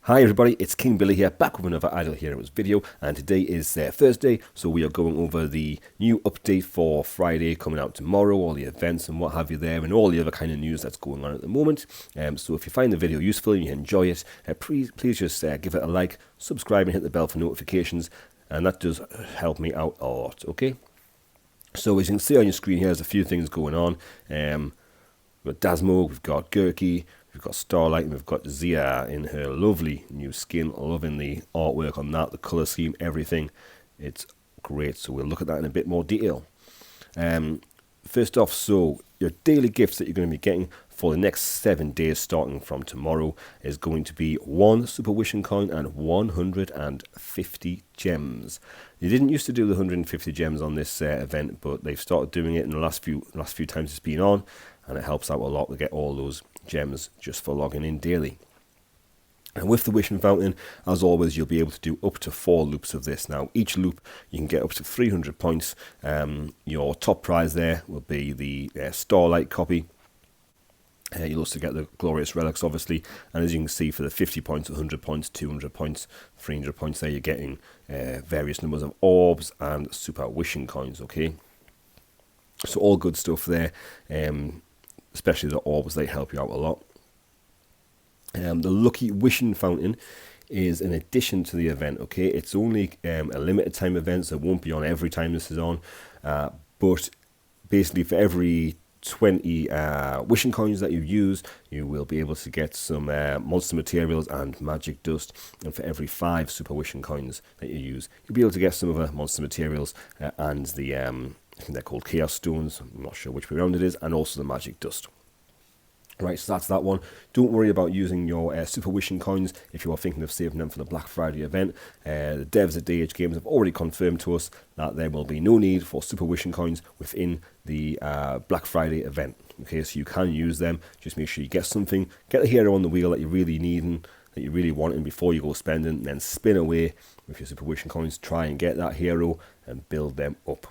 Hi everybody, it's King Billy here, back with another Idle Heroes video, and today is Thursday, so we are going over the new update for Friday coming out tomorrow, all the events and what have you there, and all the other kind of news that's going on at the moment. So if you find the video useful and you enjoy it, please just give it a like, subscribe and hit the bell for notifications, and that does help me out a lot, okay? So as you can see on your screen here, there's a few things going on. We've got Dasmog, we've got Gurky, we've got Starlight, and we've got Zia in her lovely new skin. Loving the artwork on that, the colour scheme, everything. It's great, so we'll look at that in a bit more detail. First off, so your daily gifts that you're going to be getting for the next 7 days starting from tomorrow is going to be 1 Super Wishing Coin and 150 gems. They didn't used to do the 150 gems on this event, but they've started doing it in the last few times it's been on, and it helps out a lot to get all those gems just for logging in daily. And with the Wishing Fountain, as always, you'll be able to do up to 4 loops of this. Now, each loop you can get up to 300 points. Your top prize there will be the Starlight copy. You'll also get the Glorious Relics, obviously, and as you can see, for the 50 points, 100 points, 200 points, 300 points there, you're getting various numbers of orbs and Super Wishing Coins, okay? So all good stuff there, especially the orbs, they help you out a lot. The Lucky Wishing Fountain is an addition to the event, okay? It's only a limited time event, so it won't be on every time this is on, but basically for every 20 wishing coins that you use, you will be able to get some monster materials and magic dust, and for every 5 super wishing coins that you use, you'll be able to get some other monster materials and the I think they're called chaos stones, I'm not sure which way around it is, and also the magic dust. Right, so that's that one. Don't worry about using your super wishing coins if you are thinking of saving them for the Black Friday event. The devs at DH Games have already confirmed to us that there will be no need for super wishing coins within the Black Friday event. Okay, so you can use them. Just make sure you get something, get the hero on the wheel that you really need and that you really want, and before you go spending, and then spin away with your super wishing coins. Try and get that hero and build them up.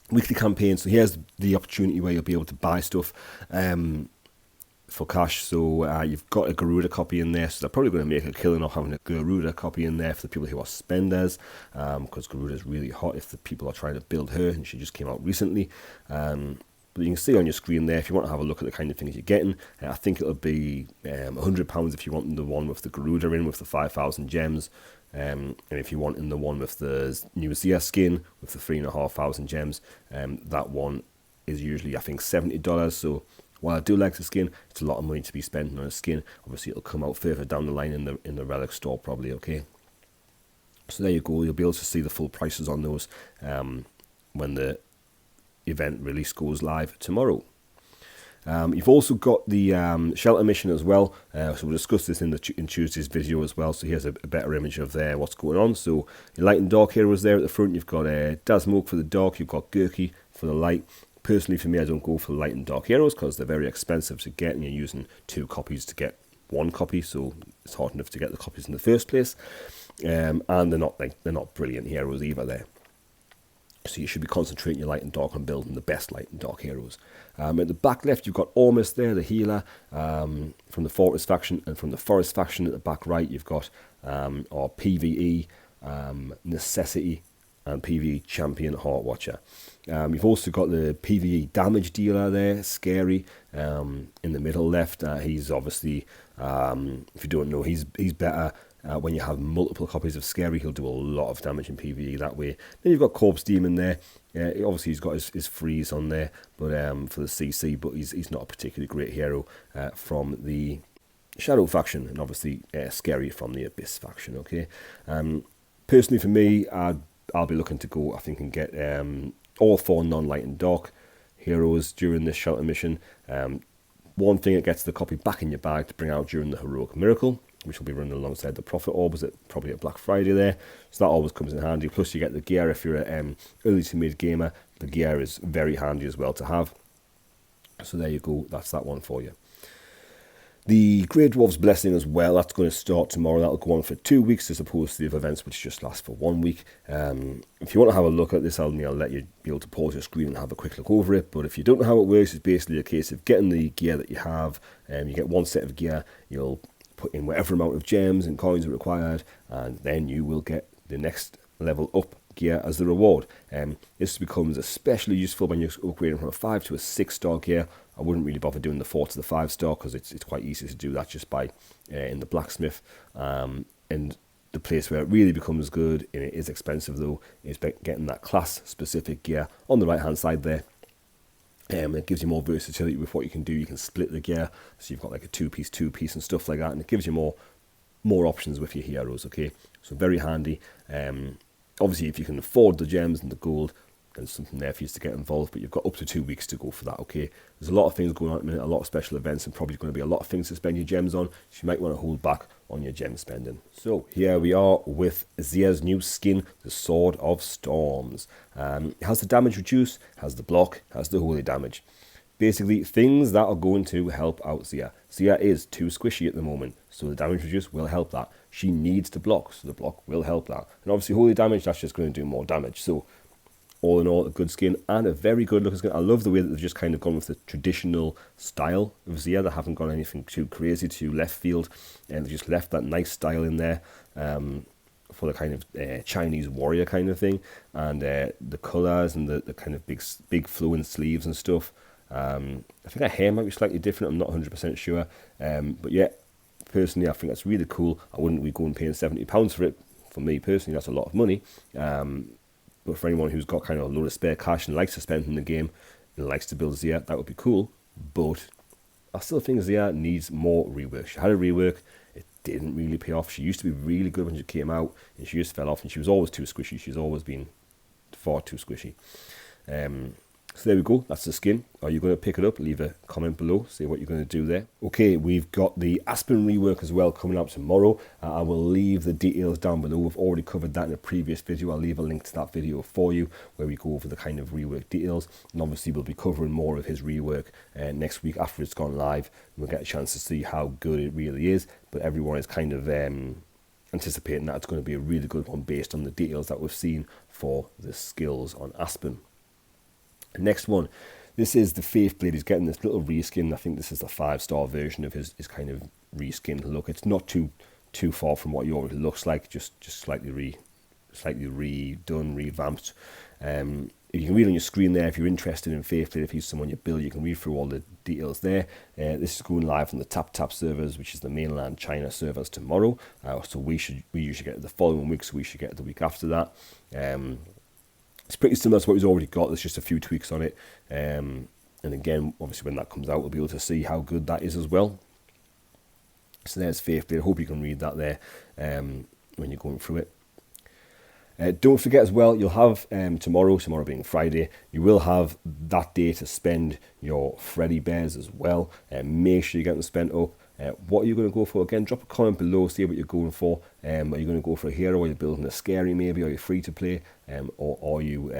Weekly campaign, so here's the opportunity where you'll be able to buy stuff for cash. So you've got a Garuda copy in there, so they're probably going to make a killing off having a Garuda copy in there for the people who are spenders, because Garuda is really hot if the people are trying to build her, and she just came out recently. But you can see on your screen there, if you want to have a look at the kind of things you're getting, I think it'll be £100 if you want the one with the Garuda in with the 5,000 gems. And if you want in the one with the new Zia skin with the 3,500 gems, that one is usually, I think, $70. So while I do like the skin, it's a lot of money to be spending on a skin. Obviously, it'll come out further down the line in the relic store probably, okay? So there you go. You'll be able to see the full prices on those when the event release goes live tomorrow. You've also got the shelter mission as well, so we'll discuss this in Tuesday's video as well. So here's a better image of what's going on. So your light and dark heroes there at the front. You've got Dasmog for the dark, you've got Gurky for the light. Personally, for me, I don't go for the light and dark heroes because they're very expensive to get, and you're using 2 copies to get 1 copy, so it's hard enough to get the copies in the first place. And they're not brilliant heroes either there. So you should be concentrating your light and dark on building the best light and dark heroes. At the back left, you've got Ormus there, the healer, from the Fortress faction, and from the Forest faction at the back right, you've got our PvE, Necessity, and PvE Champion Heart Watcher. You've also got the PvE damage dealer there, Scary, in the middle left. He's obviously, if you don't know, he's better. When you have multiple copies of Scary, he'll do a lot of damage in PvE that way. Then you've got Corpse Demon there. Obviously, he's got his freeze on there, but for the CC, but he's not a particularly great hero from the Shadow faction, and obviously Scary from the Abyss faction. Okay. Personally, for me, I'll be looking to go, I think, and get all 4 non-light and dark heroes during this shelter mission. One thing that gets the copy back in your bag to bring out during the Heroic Miracle, which will be running alongside the Prophet Orbs probably at Black Friday there. So that always comes in handy. Plus you get the gear if you're an early to mid gamer. The gear is very handy as well to have. So there you go. That's that one for you. The Grey Dwarf's Blessing as well, that's going to start tomorrow. That'll go on for 2 weeks as opposed to the other events which just last for 1 week. If you want to have a look at this, I'll let you be able to pause your screen and have a quick look over it. But if you don't know how it works, it's basically a case of getting the gear that you have. You get 1 set of gear, you'll put in whatever amount of gems and coins are required, and then you will get the next level up gear as the reward. This becomes especially useful when you're upgrading from a 5 to a 6-star gear. I wouldn't really bother doing the 4 to the 5-star because it's quite easy to do that just by in the blacksmith. And the place where it really becomes good, and it is expensive though, is getting that class specific gear on the right hand side there. It gives you more versatility with what you can do. You can split the gear, so you've got like a two-piece and stuff like that, and it gives you more options with your heroes. Okay, so very handy. Obviously, if you can afford the gems and the gold, there's something there for you to get involved, but you've got up to 2 weeks to go for that. Okay, there's a lot of things going on at the minute, a lot of special events, and probably going to be a lot of things to spend your gems on, so you might want to hold back on your gem spending. So here we are with Zia's new skin, the Sword of Storms. It has the damage reduced, has the block, has the holy damage. Basically, things that are going to help out Zia. Zia is too squishy at the moment, so the damage reduce will help that. She needs to block, so the block will help that. And obviously, holy damage, that's just going to do more damage. So all in all, a good skin and a very good looking skin. I love the way that they've just kind of gone with the traditional style of Zia. They haven't gone anything too crazy, too left field, and they just left that nice style in there for the kind of Chinese warrior kind of thing. And the colours and the kind of big flowing sleeves and stuff. I think her hair might be slightly different. I'm not 100% sure. But yeah, personally, I think that's really cool. I wouldn't be going paying £70 for it. For me personally, that's a lot of money. But for anyone who's got kind of a load of spare cash and likes to spend in the game and likes to build Zia, that would be cool. But I still think Zia needs more rework. She had a rework. It didn't really pay off. She used to be really good when she came out, and she just fell off, and she was always too squishy. She's always been far too squishy. So there we go, that's the skin. Are you going to pick it up? Leave a comment below, say what you're going to do there. Okay, we've got the Aspen rework as well coming out tomorrow. I will leave the details down below. We've already covered that in a previous video. I'll leave a link to that video for you where we go over the kind of rework details. And obviously we'll be covering more of his rework next week after it's gone live. And we'll get a chance to see how good it really is. But everyone is kind of anticipating that it's going to be a really good one based on the details that we've seen for the skills on Aspen. Next one, this is the Faith Blade. He's getting this little reskin. I think this is the 5-star version of his kind of reskinned look. It's not too far from what he already looks like, just slightly redone, revamped. You can read on your screen there if you're interested in Faith Blade. If he's someone you build, you can read through all the details there. This is going live on the taptap servers, which is the mainland China servers, tomorrow. So we usually get it the following week, so we should get it the week after that. It's pretty similar to what he's already got. There's just a few tweaks on it. And again, obviously when that comes out, we'll be able to see how good that is as well. So there's Faith Blade. I hope you can read that there when you're going through it. Don't forget as well, you'll have tomorrow being Friday, you will have that day to spend your Freddy Bears as well. Make sure you get them spent up. What are you going to go for? Again, drop a comment below, see what you're going for. Are you going to go for a hero? Are you building a scary maybe? Are you free to play? Or are you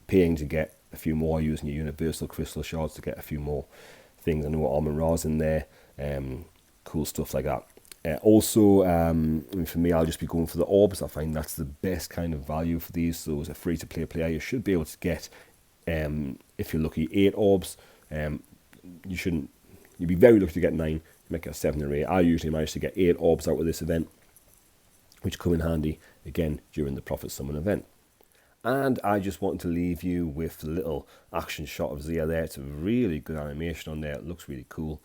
paying to get a few more, using your universal crystal shards to get a few more things? I know Armor Ra's in there. Cool stuff like that. Also, for me, I'll just be going for the orbs. I find that's the best kind of value for these. So as a free to play player, you should be able to get, if you're lucky, 8 orbs. You'd be very lucky to get 9. Make it a 7 or 8. I usually manage to get 8 orbs out of this event, which come in handy again during the Prophet Summon event. And I just wanted to leave you with a little action shot of Zia there. It's a really good animation on there. It looks really cool.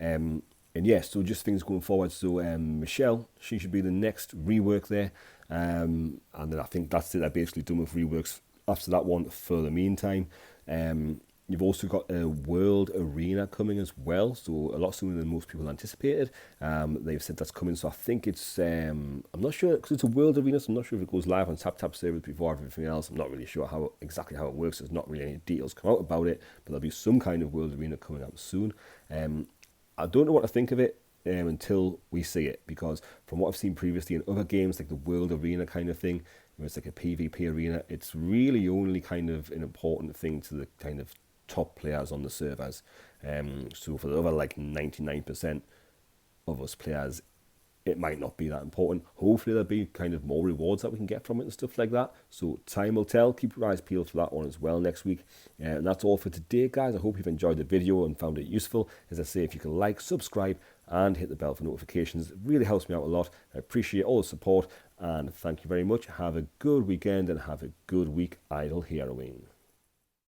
And yeah, so just things going forward. So Michelle, she should be the next rework there. And then I think that's it. I'm basically done with reworks after that one for the meantime. You've also got a World Arena coming as well, so a lot sooner than most people anticipated. They've said that's coming, so I think it's, I'm not sure, because it's a World Arena, so I'm not sure if it goes live on TapTap servers before everything else. I'm not really sure exactly how it works. There's not really any details come out about it, but there'll be some kind of World Arena coming out soon. I don't know what to think of it until we see it, because from what I've seen previously in other games, like the World Arena kind of thing, where it's like a PvP arena, it's really only kind of an important thing to the kind of top players on the servers. So for the other like 99% of us players, it might not be that important. Hopefully there'll be kind of more rewards that we can get from it and stuff like that. So time will tell. Keep your eyes peeled for that one as well next week. And that's all for today, guys. I hope you've enjoyed the video and found it useful. As I say, if you can like, subscribe, and hit the bell for notifications. It really helps me out a lot. I appreciate all the support, and thank you very much. Have a good weekend and have a good week idle heroing.